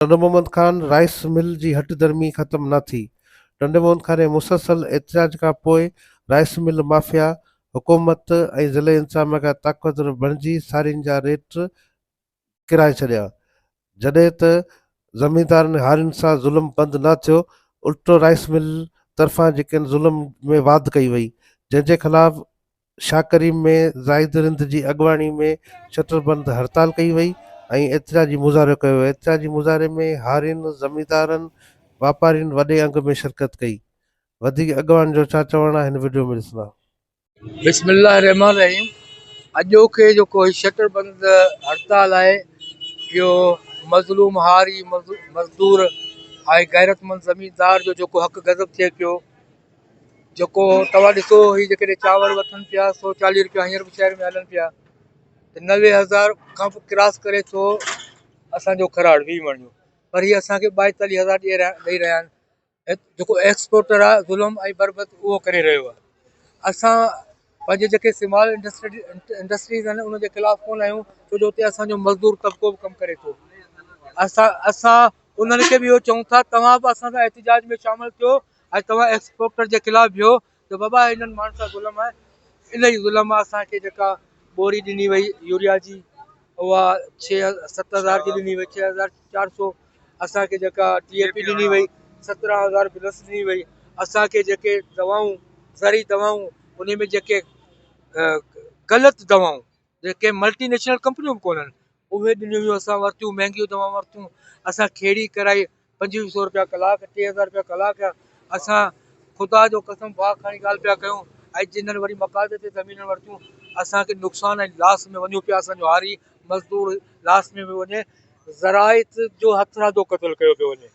टंडे Mohammad Khan rice mill जी हट धर्मी ख़त्म न थी। टंडे मोहम्मद खान जे मुसलसल एहतजाज खां पोइ राइस मिल माफ़िया हुकूमत ऐं ज़िले इंतज़ामिया खां ताक़तवर बणिजी साड़ियुनि जा रेट किराए छॾिया। जॾहिं त ज़मींदारनि हारियुनि सां ज़ुल्म बंदि न थियो, उल्टो राइस मिल तरफ़ां जेके ज़ुल्म में वाध कई वई, जंहिंजे ख़िलाफ़ शाह करीम में ज़ाहिद रिंद जी अॻुवाणी में शटरबंद हड़ताल कई वई ऐं एतिराजी मुज़ाहिरो कयो वियो। एतिराजी मुज़ाहिरे में हारियुनि ज़मींदारनि वापारियुनि वॾे अंग में शिरकत कई। वधीक अॻुवाणी जो छा चवणु आहे हिन वीडियो में ॾिसंदा। बिस्मिल्लाह रहमान रहीम। अॼोके जेको शटर बंद हड़ताल आहे इहो मज़लूम हारी मज़दूर ऐं गैरतमंद ज़मीनदार जो जेको हक़ गज़ब थिए पियो। जेको तव्हां ॾिसो ही जेकॾहिं चांवर वठनि पिया 140 रुपया हींअर बि शहर में हलनि पिया त 90,000 खां बि क्रॉस करे थो असांजो खराड़ 20 मण जो, पर हीअ असांखे 42,000 ॾेई रहिया आहिनि। जेको एक्सपोर्टर आहे ज़ुल्म ऐं बरबद उहो करे रहियो आहे। असां पंहिंजे जेके स्मॉल इंडस्ट्रीज़ आहिनि उनजे ख़िलाफ़ु कोन आहियूं, छो जो उते असांजो मज़दूर तबिको बि कमु करे थो। असां उन्हनि खे बि इहो चऊं था तव्हां बि असां सां एहतिजाज में शामिलु थियो ऐं तव्हां एक्सपोर्टर जे ख़िलाफ़ु बिहो त बाबा हिननि माण्हुनि सां ज़ुल्म आहे। इन ई ज़ुल्म आहे असांखे जेका बोरी ॾिनी वई यूरिया जी, उहा 7,000 जी ॾिनी वई, 6,400। असांखे जेका DAP ॾिनी वई 17,000 प्लस ॾिनी वई। असांखे जेके दवाऊं ज़री दवाऊं उन में जेके ग़लति दवाऊं जेके मल्टीनेशनल कंपनियूं बि कोन्हनि उहे ॾिनियूं हुयूं, असां वरितियूं, महांगियूं दवाऊं वरितियूं। असां खेड़ी कराई 2,500 रुपया कलाक, 3,000 रुपया कलाक। असां ख़ुदा जो कसम भाउ खणी ॻाल्हि पिया कयूं ऐं जिन्हनि वरी मकाद ते ज़मीन वरितियूं असांखे नुक़सान ऐं लास में वञूं पिया। असांजो हारी मज़दूर लास में वञे। ज़राइत जो हथरां जो क़तलु कयो पियो वञे।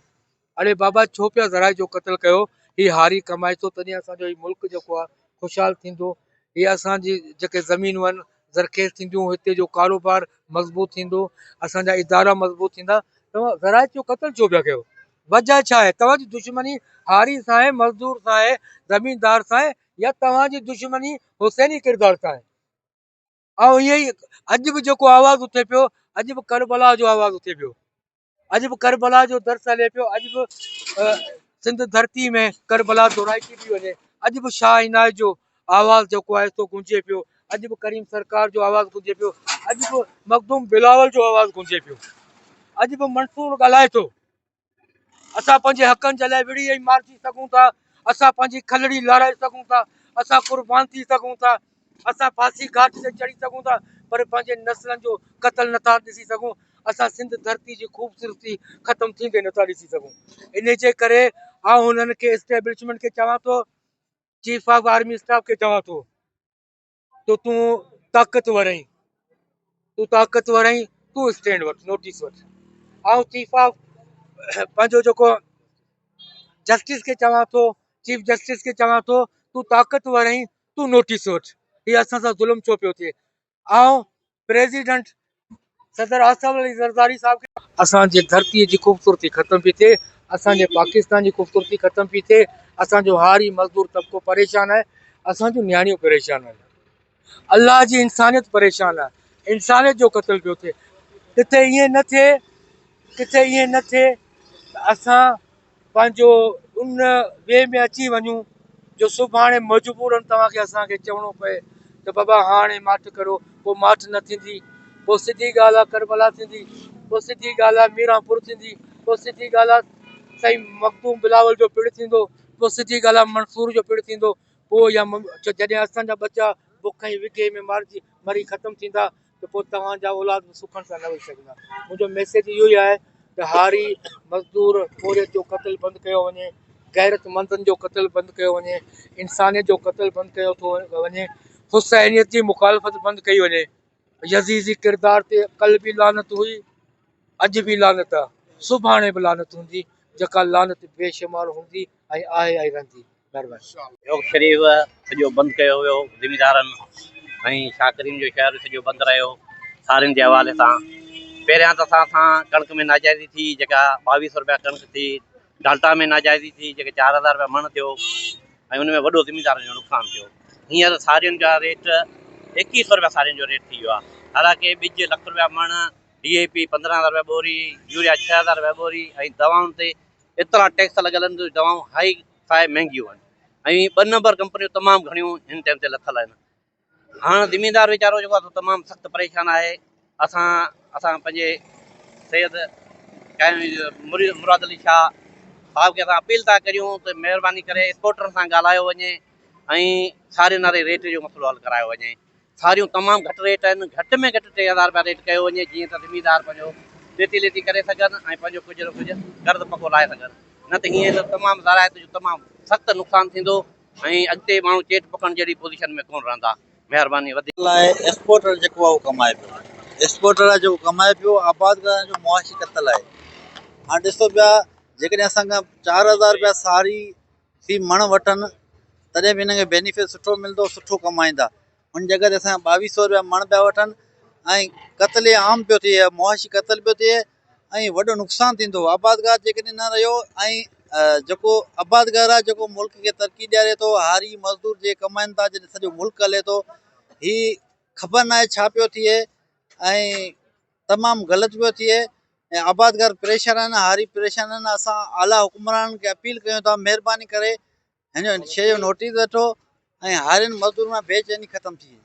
अरे बाबा छो पिया ज़राइत जो क़तलु कयो? हीउ हारी कमाए थो तॾहिं असांजो हीउ मुल्क जेको आहे ख़ुशहाल थींदो। हीअ असांजी जेके ज़मीनूं आहिनि ज़रख़ेज़ थींदियूं, हिते जो कारोबार मज़बूत थींदो, असांजा इदारा मज़बूत थींदा। तव्हां ज़राइत जो क़तलु छो पिया कयो? वजह छा आहे? तव्हांजी दुश्मनी हारी सां आहे, मज़दूर सां आहे, ज़मीनदार सां आहे, या तव्हांजी दुश्मनी हुसैनी किरदार सां आहे? ऐं ईअं ई अॼु बि जेको आवाज़ु उथे पियो, अॼु बि करबला जो आवाज़ु उथे पियो, अॼु बि करबला जो दर्स हले पियो, अॼु बि सिंध धरती में करबला दोहराइजी थी वञे। अॼु बि शाह इनायत जो आवाज़ु जेको आहे सो गूंजे पियो, अॼु बि करीम सरकार जो आवाज़ु गूंजे पियो, अॼु बि मखदूम बिलावल जो आवाज़ु गूंजे पियो, अॼु बि मंसूर ॻाल्हाए थो। असां पंहिंजे हक़नि जे लाइ विड़ी ऐं मारिजी सघूं था, असां पंहिंजी खलड़ी लाराए सघूं था, असां कुर्बान थी सघूं था, असां फांसी घाट ते चढ़ी सघूं था, पर पंहिंजे नसलनि जो क़तल नथा ॾिसी सघूं। असां सिंध धरती जी ख़ूबसूरती ख़तमु थींदे नथा ॾिसी सघूं। इन जे करे आउं हुननि खे एस्टेब्लिशमेंट खे चवां थो, चीफ ऑफ आर्मी स्टाफ खे चवां थो त तूं ताक़तवर आहीं, तूं स्टैंड वठ, नोटिस वठ। ऐं चीफ ऑफ पंहिंजो जेको जस्टिस खे चवां थो, चीफ जस्टिस खे चवां थो तूं ताक़तवर आहीं, तूं नोटिस वठ, हीअ असां सां ज़ुल्म छो पियो थिए। ऐं प्रेसिडेंट सदर आसिफ अली ज़रदारी साहब खे असांजे धरतीअ जी ख़ूबसूरती ख़तम पई थिए, असांजे पाकिस्तान जी ख़ूबसूरती ख़तम पई थिए, असांजो हारी मज़दूर तबिको परेशान आहे, असांजूं नियाणियूं परेशान आहिनि, अलाह जी इंसानियत परेशान आहे, इंसानियत जो क़तलु पियो थिए। किथे ईअं न थिए, किथे ईअं न थिए त असां पंहिंजो उन वे में अची वञूं जो सुभाणे मजबूरन तव्हांखे असांखे चवणो पए त बाबा हाणे माठ करो, पोइ माठ न थींदी, पोइ सिधी ॻाल्हि आहे करबला थींदी, पोइ सिधी ॻाल्हि आहे मीरापुर थींदी, पोइ सिधी ॻाल्हि आहे साईं मखदूम बिलावल जो पिणु थींदो, पोइ सिधी ॻाल्हि आहे मंसूर जो पिणु थींदो। पोइ या जॾहिं असांजा बच्चा बुख ऐं विघे में मरी ख़तमु थींदा त पोइ तव्हांजा औलाद सुखनि सां न वेही सघंदा। मुंहिंजो मैसेज इहो ई आहे त हारी मज़दूर बोरियत जो क़तलु बंदि कयो वञे, गैरतमंदनि जो क़तलु बंदि कयो वञे, इंसानियत जो क़तलु बंदि कयो थो वञे, हुसैनियत जी मुखालफ़त बंदि कई वञे। यज़ीज़ी किरदार ते कल्ह बि लानत हुई, अॼु बि लानत आहे, सुभाणे बि लानत हूंदी, जेका लानत बेशुमार हूंदी ऐं आहे ऐं रहंदी। योग शरीफ़ सॼो बंदि कयो वियो ज़मींदारनि ऐं शाह करीम जो शहर सॼो बंदि रहियो सारियुनि जे हवाले सां। पहिरियां त असां सां कणिक में नाजाइज़ी थी, जेका 2,200 रुपया कणिक थी, डाल्टा में नाजाइज़ी थी, जेके 4,000 रुपया मण थियो ऐं उन में वॾो ज़मींदारनि जो नुक़सानु थियो। हींअर साड़ियुनि जा रेट 2,100 रुपया साड़ियुनि जो रेट थी वियो आहे। हालांकि ॿिज 1,00,000 रुपया मण DAP 15,000 रुपया बोरी, यूरिया 6,000 रुपया बोरी, ऐं दवाउनि ते एतिरा टैक्स लॻल आहिनि जो दवाऊं हाई फाइ महांगियूं आहिनि ऐं 2 नंबर कंपनियूं तमामु घणियूं हिन टाइम ते लथल आहिनि। हाणे ज़मीनदार वीचारो जेको आहे तमामु सख़्तु परेशान आहे। असां पंहिंजे सैयद मुराद अली शाह साहिब खे असां अपील था करियूं त महिरबानी करे एक्सपोर्टर सां ॻाल्हायो वञे ऐं सारे नारे रेट जो मसइलो हल करायो वञे। सारियूं तमामु घटि रेट आहिनि, घटि में घटि 3,000 रुपया रेट कयो वञे जीअं त ज़मीनदार पंहिंजो लेती लेती करे सघनि ऐं पंहिंजो कुझु न कुझु कर्ज़ु पको लाहे सघनि। न त हीअं त तमामु ज़रायत जो तमामु सख़्तु नुक़सानु थींदो ऐं अॻिते माण्हू चेट पकड़ जहिड़ी पोज़ीशन में कोन रहंदा। महिरबानी वधीक लाइ एक्सपोर्टर जेको आहे उहो कमाए पियो, एक्सपोर्टर आहे जेको कमाए पियो, आबादगार जो मुआशी क़तल आहे। हाणे ॾिसो पिया जेकॾहिं असांखां 4,000 रुपया सारी फी मण वठनि तॾहिं बि हिनखे बेनिफिट सुठो मिलंदो, सुठो कमाईंदा। हुन जॻह ते असांजा 2,200 रुपया मण पिया वठनि ऐं क़तल आम पियो थिए, मुआशी क़तल पियो थिए ऐं वॾो नुक़सानु थींदो। आबादगार जेकॾहिं न रहियो ऐं जेको आबादगार आहे जेको मुल्क खे तरक़ी ॾियारे थो, हारी मज़दूर जे कमाइनि था, जॾहिं सॼो मुल्क हले थो, हीअ ख़बर न आहे छा पियो थिए ऐं तमामु ग़लति पियो थिए ऐं आबादगार परेशान आहिनि, हारी परेशान आहिनि। असां आला हुकुमराननि खे अपील कयूं था महिरबानी करे हिन शइ जो नोटिस वठो ऐं हारियुनि मज़दूर में बेचैनी ख़तमु थी।